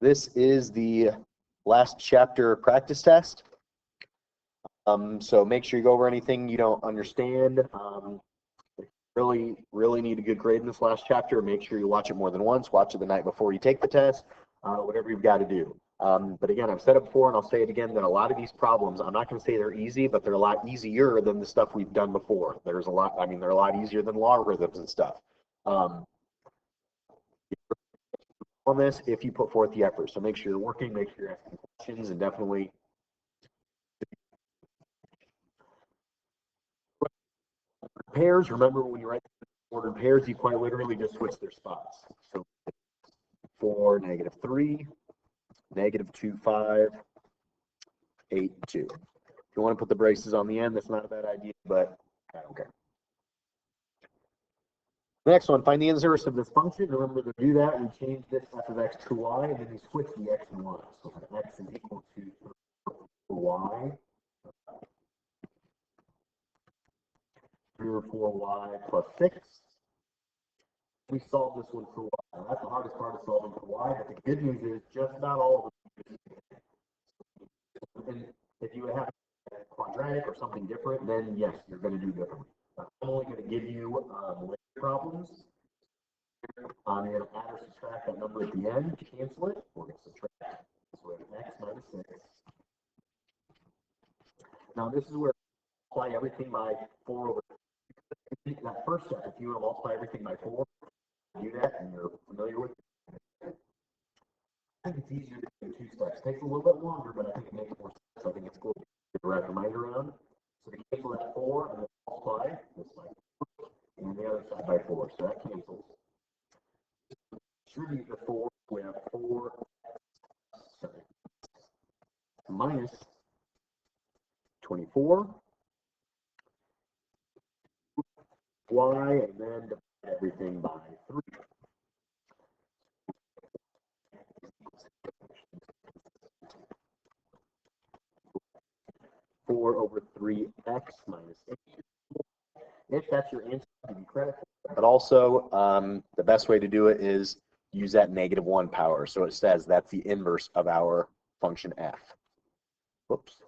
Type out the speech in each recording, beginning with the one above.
This is the last chapter practice test. So make sure you go over anything you don't understand. Really need a good grade in this last chapter. Make sure you watch it more than once. Watch it the night before you take the test. Whatever you've got to do. But again, I've said it before and I'll say it again that a lot of these problems, I'm not going to say they're easy, but they're a lot easier than the stuff we've done before. They're a lot easier than logarithms and stuff. On this, if you put forth the effort. So make sure you're working, make sure you're asking questions, and definitely pairs. Remember, when you write ordered pairs, you quite literally just switch their spots. So 4, -3, -2, 5, 8, 2. If you want to put the braces on the end, that's not a bad idea, but I don't care. Next one, find the inverse of this function. Remember to do that, we change this f of x to y, and then we switch the x and y. So x is equal to y, 3 or 4y plus 6. We solve this one for y. That's the hardest part of solving for y, but the good news is just not all of them. And if you have a quadratic or something different, then yes, you're going to do differently. I'm only going to give you later problems. I'm going to add or subtract that number at the end to cancel it. We're going to subtract. So we have x minus 6. Now this is where I multiply everything by 4 over. That first step, if you want to multiply everything by 4, do that, and you're familiar with it. I think it's easier to do 2 steps. It takes a little bit longer, but I think it makes more sense. I think it's cool to get the right mind around. So to cancel that 4, I'm going to multiply this by 4, and the other side by 4. So that cancels. Distribute the 4, we have 4 minus 24 y, and then divide everything by 3. 4 over 3x minus 8. If that's your answer, give you credit. But also, the best way to do it is use that -1 power. So it says that's the inverse of our function f. Whoops.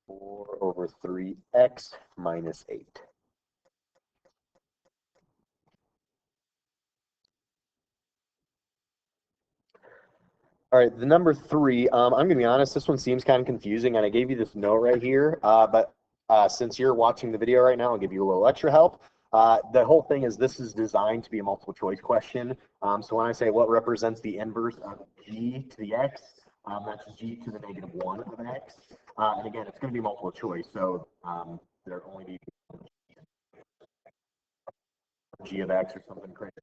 4 over 3x minus 8. All right, the number 3, I'm going to be honest, this one seems kind of confusing, and I gave you this note right here, but since you're watching the video right now, I'll give you a little extra help. The whole thing is this is designed to be a multiple choice question. So when I say what represents the inverse of g to the x, that's g to the -1 of x. And again, it's going to be multiple choice, so there only be g of x or something crazy.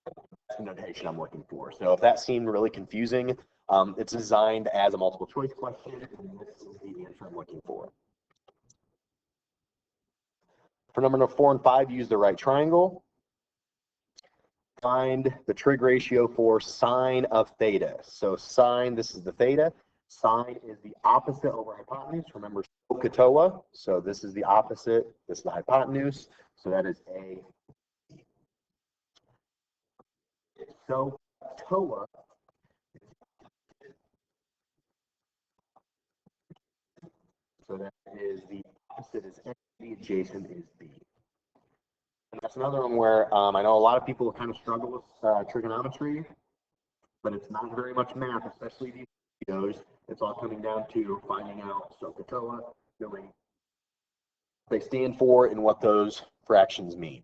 That's the notation I'm looking for. So if that seemed really confusing, it's designed as a multiple choice question, and this is the answer I'm looking for. For number 4 and 5, use the right triangle. Find the trig ratio for sine of theta. So sine, this is the theta. Sine is the opposite over hypotenuse. Remember SOHCAHTOA. So this is the opposite. This is the hypotenuse. So that is A. SOHCAHTOA. So that is the opposite is A, the adjacent is B. And that's another one where I know a lot of people kind of struggle with trigonometry, but it's not very much math, especially these videos. It's all coming down to finding out SOHCAHTOA, knowing what they stand for and what those fractions mean.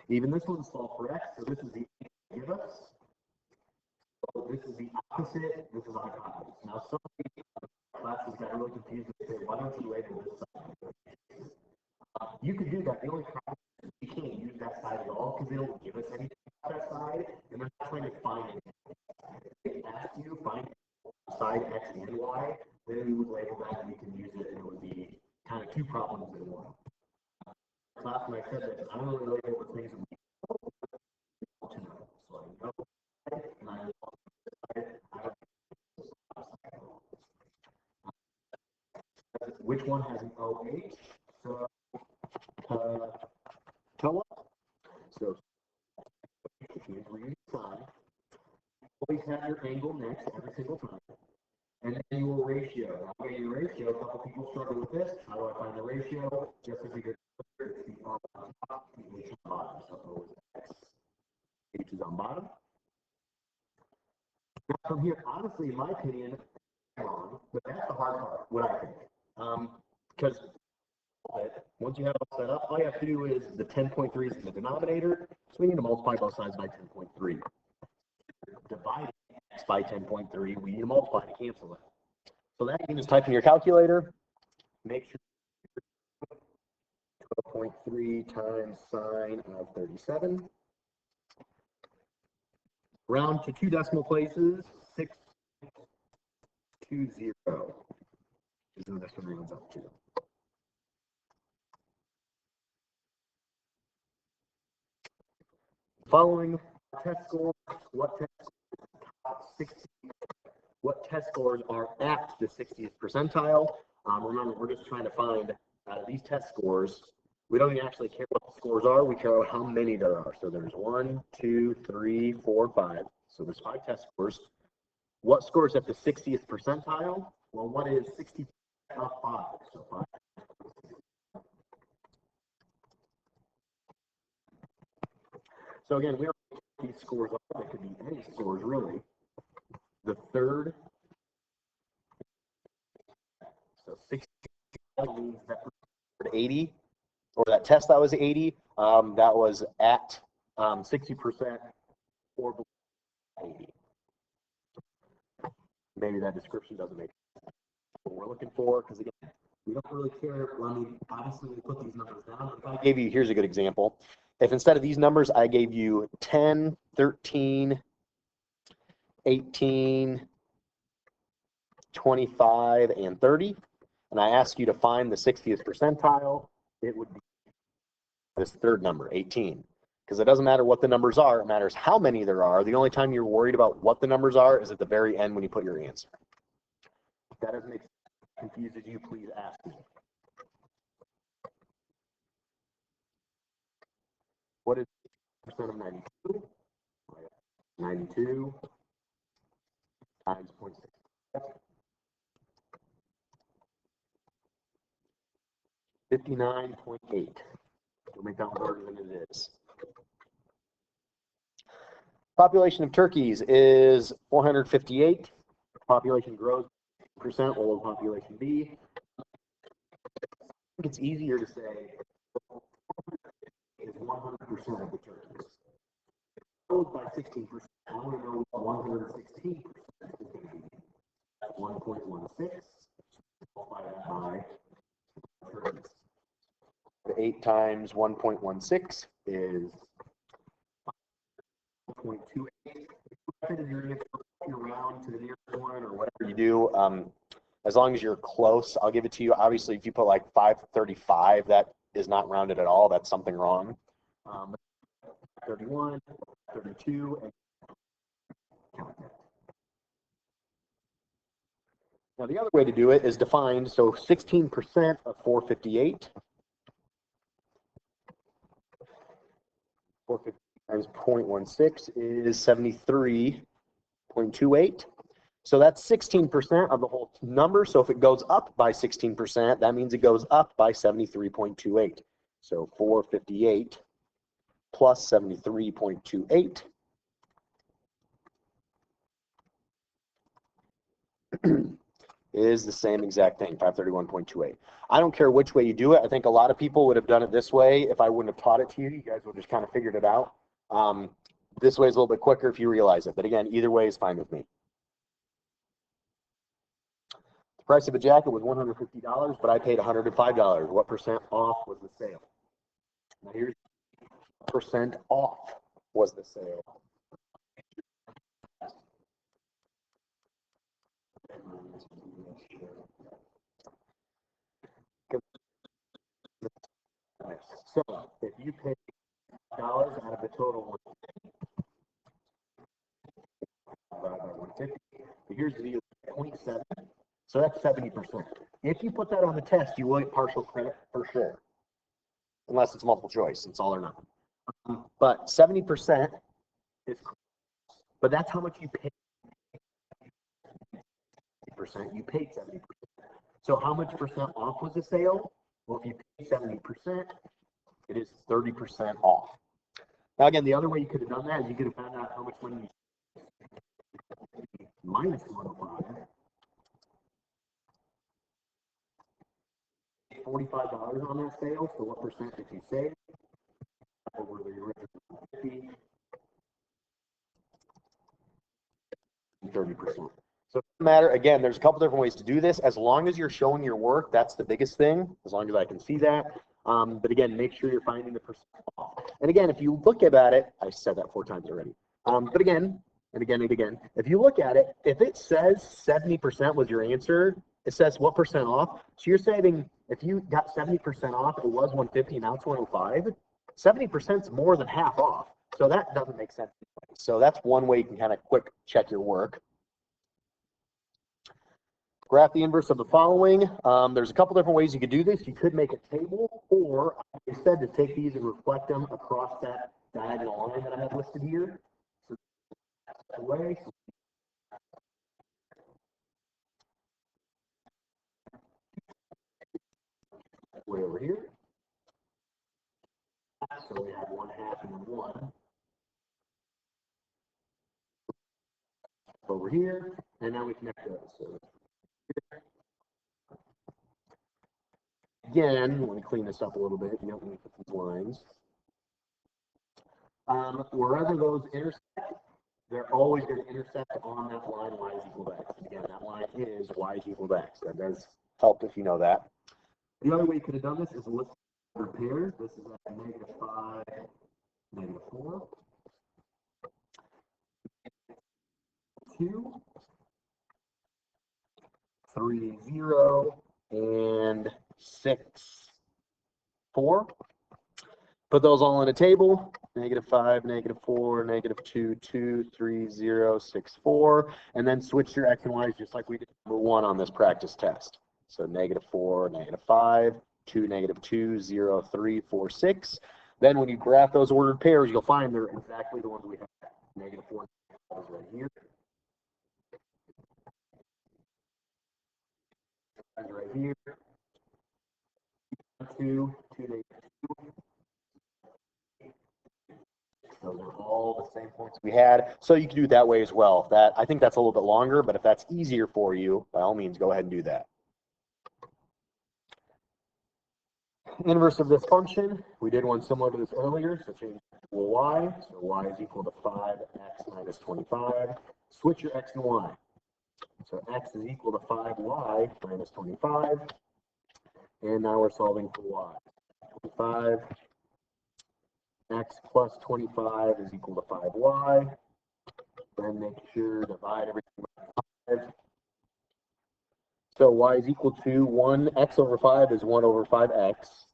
Even this one's solved for x, so this is the give us. So this is the opposite, this is the hypotenuse. Now some classes got really confused and say, why don't you label this side? You could do that. The only problem is you can't use that side at all because they don't give us anything about that side, and they're not trying to find it. If they ask you to find side x and y, then we would label that and we can use it, and it would be kind of 2 problems in one. Class, when I said that, I don't really label the things that we want to know. So I know, and I which one has an OH? So, TOA. So if you agree to sine, always have your angle next every single time. And then your ratio. Now, okay, your ratio, a couple people struggle with this. How do I find the ratio? Just as we did earlier, it's the R on top, the H on bottom. So O is X, H is on bottom. Now from here, honestly, in my opinion, I'm wrong, but that's the hard part, what I think. Because once you have it set up, all you have to do is the 10.3 is in the denominator, so we need to multiply both sides by 10.3. Divide X by 10.3, we need to multiply to cancel it. So that you can just type in your calculator, make sure 12.3 times sine of 37. Round to 2 decimal places, 620 is what this one rounds up to. Following test scores, what test scores are at the 60th percentile? Remember, we're just trying to find these test scores. We don't even actually care what the scores are. We care about how many there are. So there's 1, 2, 3, 4, 5. So there's 5 test scores. What scores at the 60th percentile? Well, what is 60 of 5? So 5. So again, we don't know what these scores are. They could be any scores, really. The third, so 60 means that 80, or that test that was 80, that was at 60% or below 80. Maybe that description doesn't make sense. What we're looking for, because again, we don't really care. I mean, obviously we put these numbers down. If I gave you, here's a good example. If instead of these numbers, I gave you 10, 13, 18, 25, and 30, and I ask you to find the 60th percentile, it would be this third number, 18. Because it doesn't matter what the numbers are, it matters how many there are. The only time you're worried about what the numbers are is at the very end when you put your answer. If that doesn't make sense, confuses you, please ask me. What is 60% of 92? 92 times 0.6. 59.8. We'll make that one harder than it is. Population of turkeys is 458. Population grows percent. What will population be? I think it's easier to say is 100% of the turkeys. Grows by 16%. I want to know what 116% is going to be. That's 1.16. Multiply that by turkeys. 8 times 1.16 is 0.28. Around to the nearest one or whatever you do, as long as you're close, I'll give it to you. Obviously, if you put like 535, that is not rounded at all. That's something wrong. 31, 32, and count that. Now, the other way to do it is defined. So 16% of 458. 450 times 0.16 is 73.28. So that's 16% of the whole number. So if it goes up by 16%, that means it goes up by 73.28. So 458 plus 73.28 is the same exact thing, 531.28. I don't care which way you do it. I think a lot of people would have done it this way. If I wouldn't have taught it to you, you guys would have just kind of figured it out. This way is a little bit quicker if you realize it. But again, either way is fine with me. The price of a jacket was $150, but I paid $105. What percent off was the sale? Now here's percent off was the sale. So if you pay $1 out of the total 150, here's the deal, 0.7. So that's 70%. If you put that on the test, you will get partial credit for sure. Unless it's multiple choice, it's all or nothing. But 70% is, but that's how much you pay. You paid 70%. So how much percent off was the sale? Well, if you paid 70%, it is 30% off. Now again, the other way you could have done that is you could have found out how much money you minus 105. $45 on that sale, so what percent did you save? Over the original 50, 30%. So it doesn't matter. Again, there's a couple different ways to do this. As long as you're showing your work, that's the biggest thing, as long as I can see that. But again, make sure you're finding the percent off. And again, if you look at it, I said that 4 times already. But again, and again, and again, if you look at it, if it says 70% was your answer, it says what percent off. So you're saving, if you got 70% off, it was 150, now it's 105. 70% is more than half off. So that doesn't make sense. So that's one way you can kind of quick check your work. Graph the inverse of the following. There's a couple different ways you could do this. You could make a table, or instead to take these and reflect them across that diagonal line that I have listed here. So that way. Way over here. So we have 1/2 and 1 over here, and now we connect those. So again, let me clean this up a little bit. You know, let me put these lines. Wherever those intersect, they're always going to intersect on that line y is equal to x. And again, that line is y is equal to x. That does help if you know that. The other way you could have done this is list ordered pairs. This is at -5, -4, 2, 3, 0, and 6, 4. Put those all in a table. -5, -4, -2, 2, 3, 0, 6, 4, and then switch your x and y's just like we did number 1 on this practice test. So -4, -5, 2, -2, 0, 3, 4, 6. Then when you graph those ordered pairs, you'll find they're exactly the ones we have. -4 is right here. Right here. 2, 2, -2. Those are all the same points we had. So you can do it that way as well. I think that's a little bit longer, but if that's easier for you, by all means, go ahead and do that. Inverse of this function, we did one similar to this earlier, so change to y. So y is equal to 5x minus 25. Switch your x and y. So x is equal to 5y minus 25. And now we're solving for y. 25. X plus 25 is equal to 5y. Then make sure divide everything by 5. So y is equal to 1x over 5 is 1 over 5x.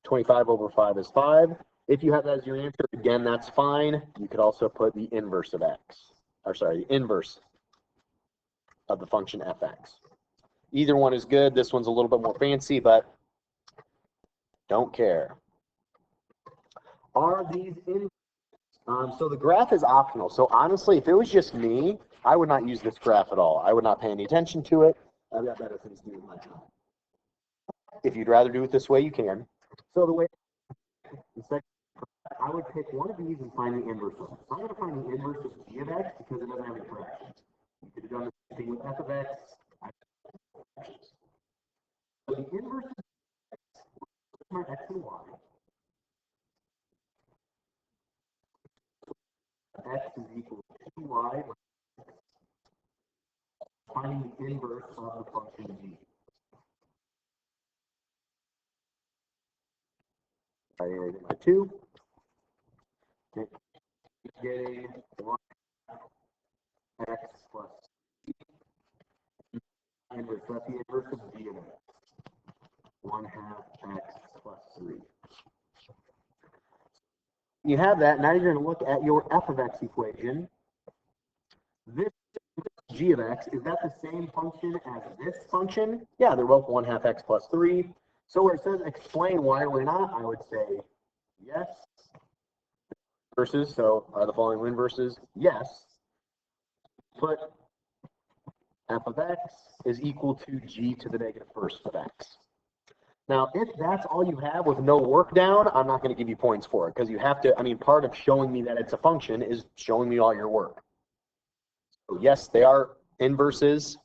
25 over 5 is 5. If you have that as your answer, again, that's fine. You could also put the inverse of x. Or sorry, the inverse of the function fx. Either one is good. This one's a little bit more fancy, but don't care. Are these in? So the graph is optional. So honestly, if it was just me, I would not use this graph at all. I would not pay any attention to it. I've got better things to do with my time. If you'd rather do it this way, you can. So the way I would pick one of these and find the inverse of it. So I'm going to find the inverse of g of x because it doesn't have any fractions. You could have done the same thing with f of x. So the inverse of my x and y. X is equal to 2y. Finding the inverse of the function g. I get my 2. Getting 1 x plus inverse. That's the inverse of g of x. 1/2 x plus 3. You have that. Now you're going to look at your f of x equation. This g of x, is that the same function as this function? Yeah, they're both 1/2 x plus 3. So where it says explain why or why not, I would say yes. inverses, so are the following inverses? Yes. Put f of x is equal to g to the negative first of x. Now, if that's all you have with no work down, I'm not going to give you points for it because you have to, I mean, part of showing me that it's a function is showing me all your work. So yes, they are inverses.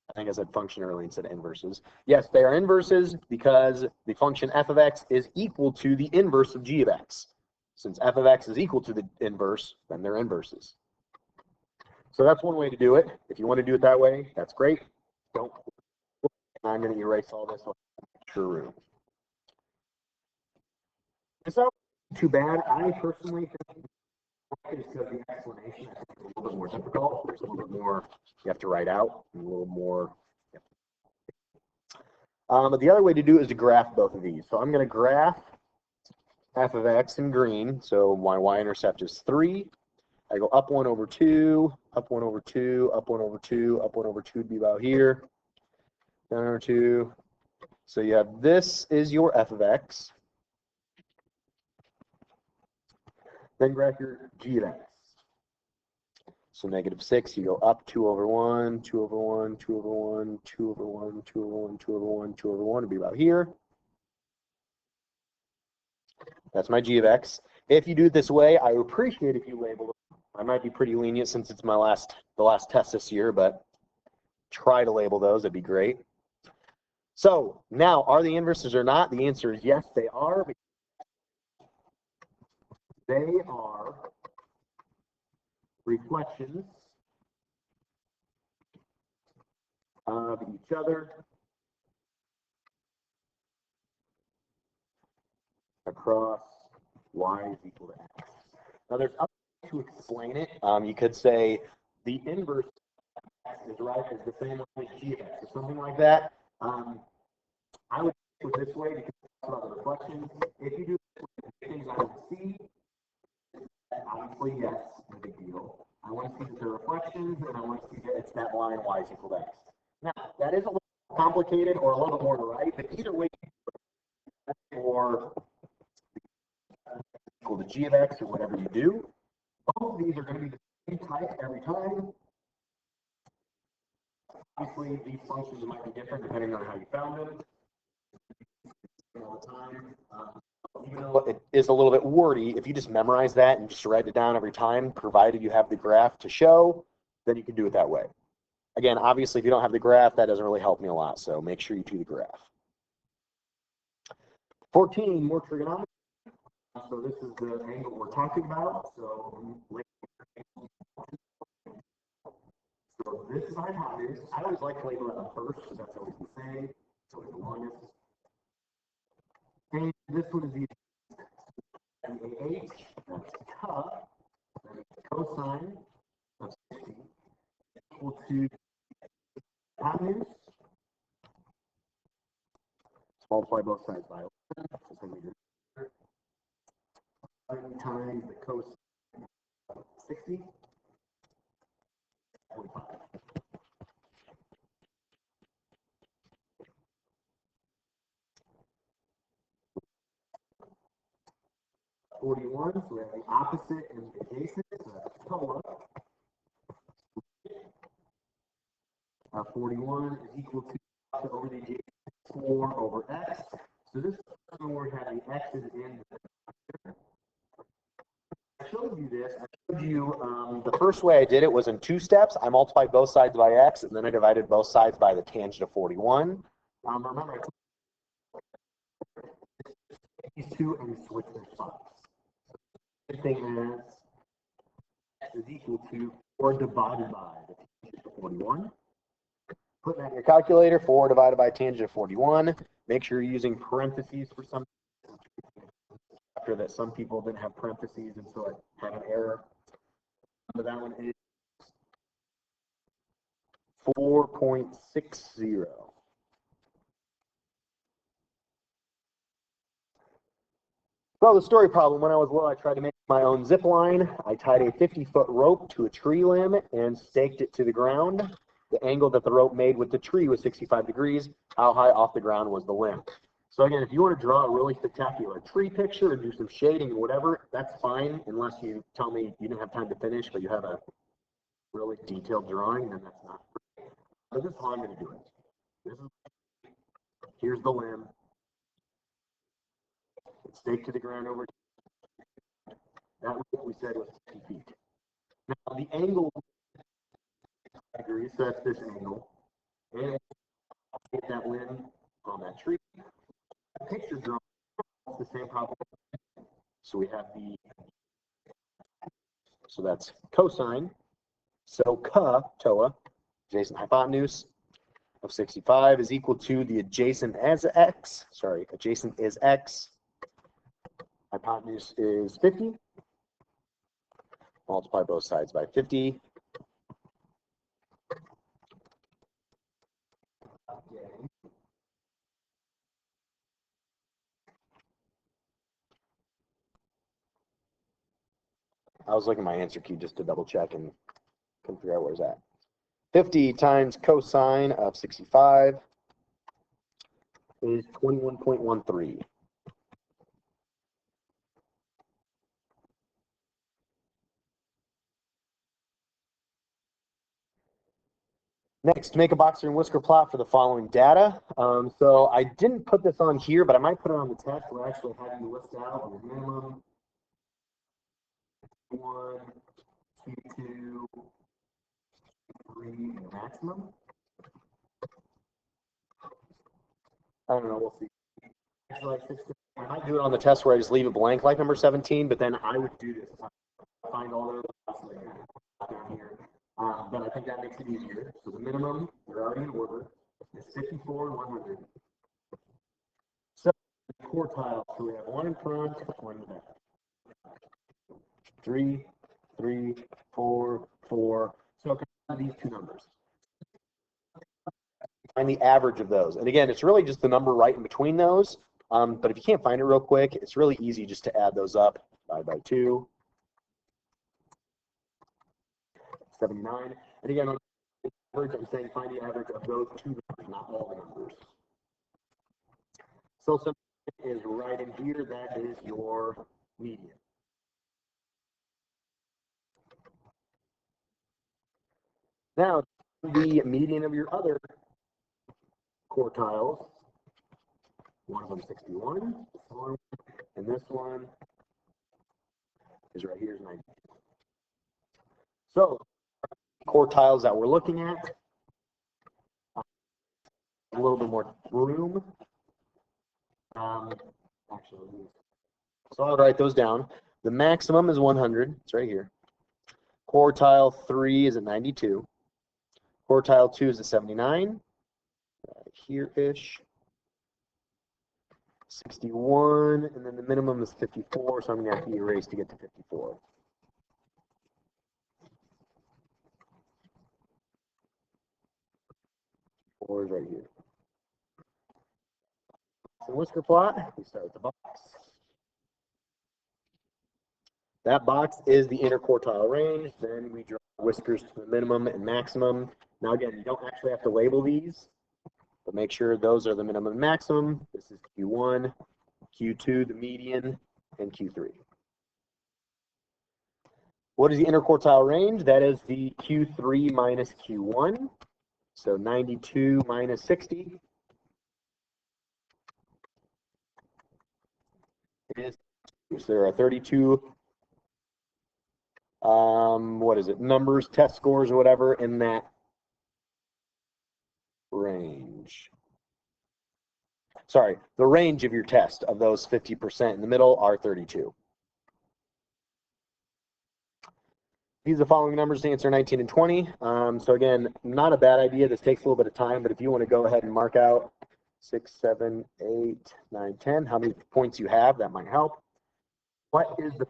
I think I said function earlier instead of inverses. Yes, they are inverses because the function f of x is equal to the inverse of g of x. Since f of x is equal to the inverse, then they're inverses. So that's one way to do it. If you want to do it that way, that's great. Don't. I'm going to erase all this. True room. It's not too bad. I personally think it's because the explanation is a little bit more difficult. There's a little bit more you have to write out, and a little more. But the other way to do it is to graph both of these. So I'm going to graph f of x in green. So my y-intercept is 3. I go up 1 over 2, up 1 over 2, up 1 over 2, up 1 over 2 would be about here. Down over 2. So you have this is your f of x. Then graph your g of x. So negative 6, you go up 2 over 1, 2 over 1, 2 over 1, 2 over 1, 2 over 1, 2 over 1, 2 over 1 would be about here. That's my g of x. If you do it this way, I would appreciate if you label it. I might be pretty lenient since it's the last test this year, but try to label those. That'd be great. So now, are they inverses or not? The answer is yes, they are. They are reflections of each other across y is equal to x. Now, there's other ways to explain it. You could say the inverse of x is right is the same as g of x or something like that. I would do it this way because it's about the reflections. If you do the things I would see, obviously yes, no big deal. I want to see that they're reflections, and I want to see that it's that line y is equal to x. Now, that is a little complicated or a little bit more to write, but either way, or equal to g of x or whatever you do, both of these are going to be the same type every time. Obviously, these functions might be different depending on how you found them. All the time. Even though it is a little bit wordy, if you just memorize that and just write it down every time, provided you have the graph to show, then you can do it that way. Again, obviously, if you don't have the graph, that doesn't really help me a lot, so make sure you do the graph. 14, more trigonometry. So this is the angle we're talking about. So this is our hypotenuse. I always like to label it first, because that's always the same. So it's the longest. And this one is the AH, that's cup, that is cosine of 60 equal to hypotenuse. Multiply both sides by 11 times the cosine of 60. 45. 41, so we have the opposite and the adjacent, so that's polar. 41 is equal to over the adjacent 4 over x. So this is where we're having x's in. I showed you this. I showed you the first way I did it was in 2 steps. I multiplied both sides by x, and then I divided both sides by the tangent of 41. Remember, I took these two and switch their spots. The thing is, x is equal to 4 divided by the tangent of 41. Put that in your calculator, 4 divided by tangent of 41. Make sure you're using parentheses for some. After that, some people didn't have parentheses, and so I had an error. So that one is 4.60. So the story problem, when I was little, I tried to make my own zip line. I tied a 50-foot rope to a tree limb and staked it to the ground. The angle that the rope made with the tree was 65 degrees. How high off the ground was the limb? So again, if you want to draw a really spectacular tree picture or do some shading or whatever, that's fine, unless you tell me you didn't have time to finish, but you have a really detailed drawing, then that's not great. So this is how I'm going to do it. Here's the limb. It's staked to the ground over. That we said was 50 feet. Now the angle, I agree, so that's this angle. And get that limb on that tree. Picture drawing, the same problem. So we have so that's cosine. So TOA, adjacent hypotenuse of 65 is equal to the adjacent as x. Sorry, adjacent is x. Hypotenuse is 50. Multiply both sides by 50. I was looking at my answer key just to double check and couldn't figure out where it's at. 50 times cosine of 65 is 21.13. Next, make a boxer and whisker plot for the following data. So I didn't put this on here, but I might put it on the test. We're actually having you list out your minimum, Q1, Q2, Q3, and maximum. I don't know, we'll see. I might do it on the test where I just leave it blank like number 17, but then I would do this. Find all those down here. But I think that makes it easier. So the minimum, they're already in order, is 54 and 100. So quartile, so we have one in front, one in the back. 3, 3, 4, 4. So these two numbers. Find the average of those. And again, it's really just the number right in between those. But if you can't find it real quick, it's really easy just to add those up. 5 by 2. 79. And again, on average, I'm saying find the average of those two numbers, not all the numbers. So something is right in here. That is your median. Now, the median of your other quartiles, one of them 61, and this one is right here is 90. So, quartiles that we're looking at, a little bit more room. Actually, so I'll write those down. The maximum is 100. It's right here. Quartile 3 is at 92. Quartile 2 is at 79. Here-ish. 61, and then the minimum is 54, so I'm going to have to erase to get to 54. Or is right here. So whisker plot, we start with the box. That box is the interquartile range. Then we draw whiskers to the minimum and maximum. Now again, you don't actually have to label these, but make sure those are the minimum and maximum. This is Q1, Q2, the median, and Q3. What is the interquartile range? That is the Q3 minus Q1. So 92 minus 60 is, so there are 32 what is it, numbers, test scores, or whatever in that range. Sorry, the range of your test of those 50% in the middle are 32. These are the following numbers to answer 19 and 20. So again, not a bad idea. This takes a little bit of time, but if you want to go ahead and mark out 6, 7, 8, 9, 10, how many points you have, that might help. What is the,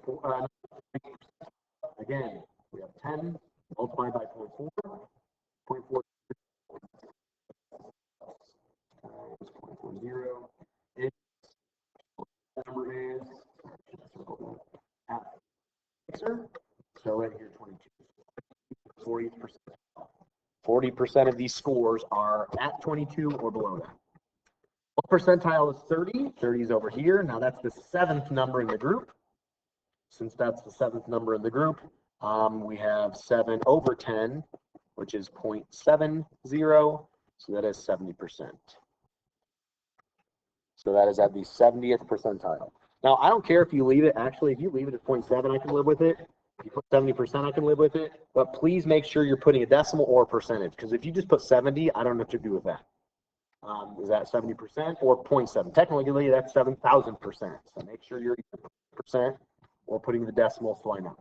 again, we have 10 multiplied by 0.4. 0.4 times 0.40. Its number is so right here 22. 40%. 40% of these scores are at 22 or below that. percentile is 30. 30 is over here. Now that's the 7th number in the group. Since that's the 7th number in the group, we have 7 over 10, which is 0.70. So that is 70%. So that is at the 70th percentile. Now, I don't care if you leave it. Actually, if you leave it at 0.7, I can live with it. If you put 70%, I can live with it. But please make sure you're putting a decimal or a percentage. Because if you just put 70, I don't know what to do with that. Is that 70% or 0.7? Technically, that's 7,000%. So make sure you're either percent or putting the decimal, so I know.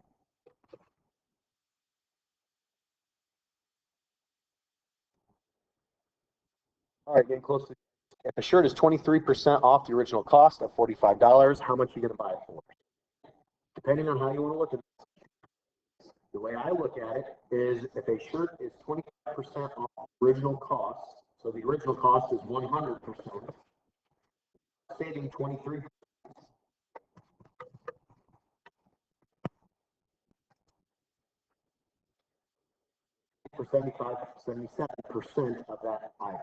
All right, getting close to. If a shirt is 23% off the original cost of $45, how much are you going to buy it for? Depending on how you want to look at it. The way I look at it is if a shirt is 25% off the original cost, so the original cost is 100%, saving 23%. For 77% of that item.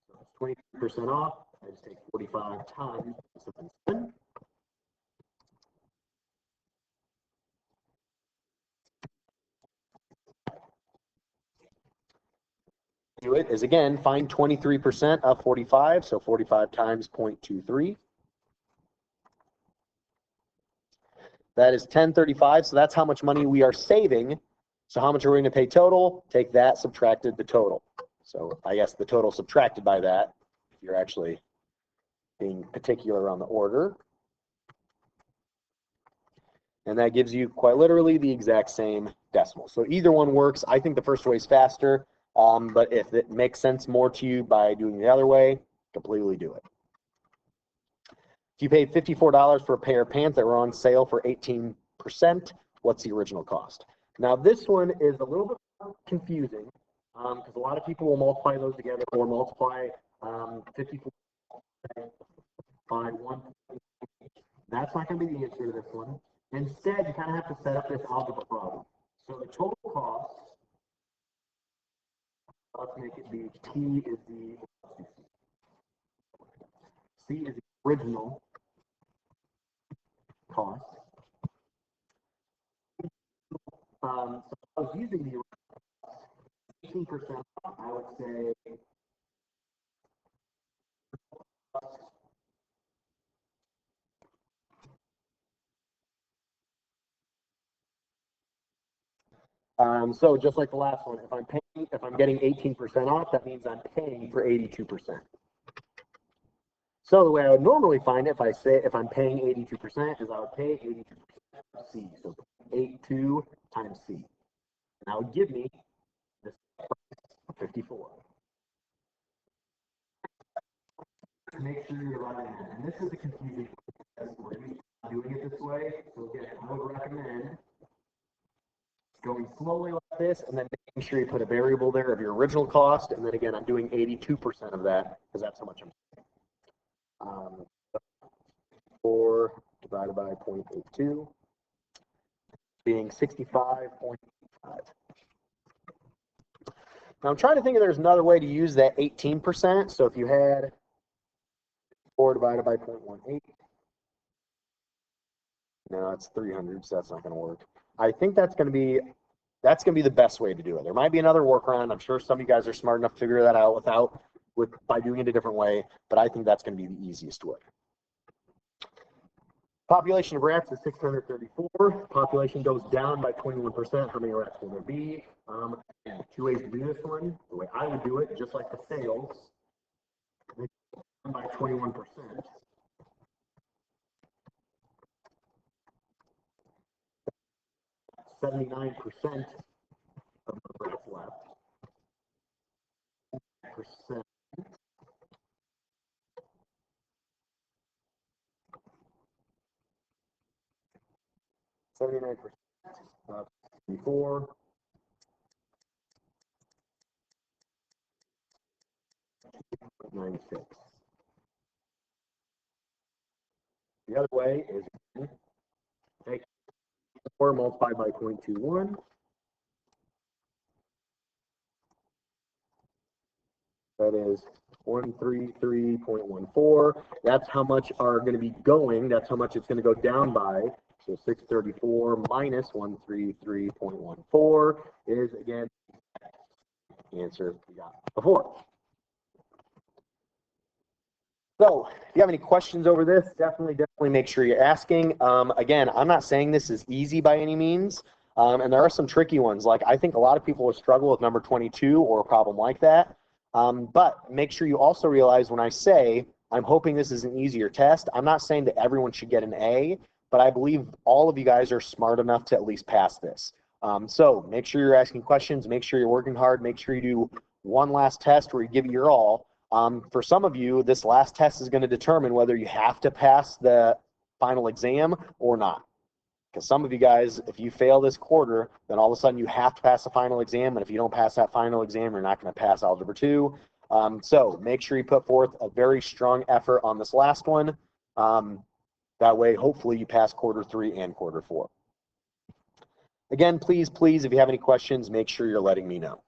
So it's 20% off. I just take 45 times 7. Do it is again find 23% of 45, so 45 times 0.23. That is 1035. So that's how much money we are saving. So how much are we going to pay total? Take that subtracted the total. So I guess the total subtracted by that, if you're actually being particular on the order. And that gives you quite literally the exact same decimal. So either one works. I think the first way is faster, but if it makes sense more to you by doing the other way, completely do it. If you paid $54 for a pair of pants that were on sale for 18%, what's the original cost? Now this one is a little bit confusing because a lot of people will multiply those together or multiply 54 by 1. That's not going to be the answer to this one. Instead, you kind of have to set up this algebra problem. So the total cost, let's make it be T is the C is the original cost. So I was using the 18%, I would say so just like the last one, if I'm getting 18% off, that means I'm paying for 82%. So the way I would normally find it, if I'm paying 82%, is I would pay 82% of C. So 82 times C. And that would give me this 54. Make sure you're writing that. And this is a confusing one. Doing it this way. So again, I would recommend going slowly like this and then making sure you put a variable there of your original cost. And then again, I'm doing 82% of that because that's how much I'm paying. 4 divided by 0.82 being 65.5. Now I'm trying to think if there's another way to use that 18%. So if you had 4 divided by 0.18, no, it's 300, so that's not going to work. I think that's going to be the best way to do it. There might be another workaround. I'm sure some of you guys are smart enough to figure that out by doing it a different way, but I think that's going to be the easiest way. Population of rats is 634. Population goes down by 21%. How many rats will there be? 2 ways to do this one. The way I would do it, just like the sales, by 21%. 79% of the rats left. Percent. $79 before. $96. The other way is take 4 multiplied by 0.21. That is 133.14. That's how much are going to be going. That's how much it's going to go down by. So 634 minus 133.14 is, again, the answer we got before. So if you have any questions over this, definitely make sure you're asking. Again, I'm not saying this is easy by any means. And there are some tricky ones. Like, I think a lot of people will struggle with number 22 or a problem like that. But make sure you also realize when I say I'm hoping this is an easier test, I'm not saying that everyone should get an A, but I believe all of you guys are smart enough to at least pass this. So make sure you're asking questions, make sure you're working hard, make sure you do one last test where you give it your all. For some of you, this last test is going to determine whether you have to pass the final exam or not. Because some of you guys, if you fail this quarter, then all of a sudden you have to pass the final exam, and if you don't pass that final exam, you're not going to pass Algebra 2. So make sure you put forth a very strong effort on this last one. That way, hopefully, you pass quarter 3 and quarter 4. Again, please, if you have any questions, make sure you're letting me know.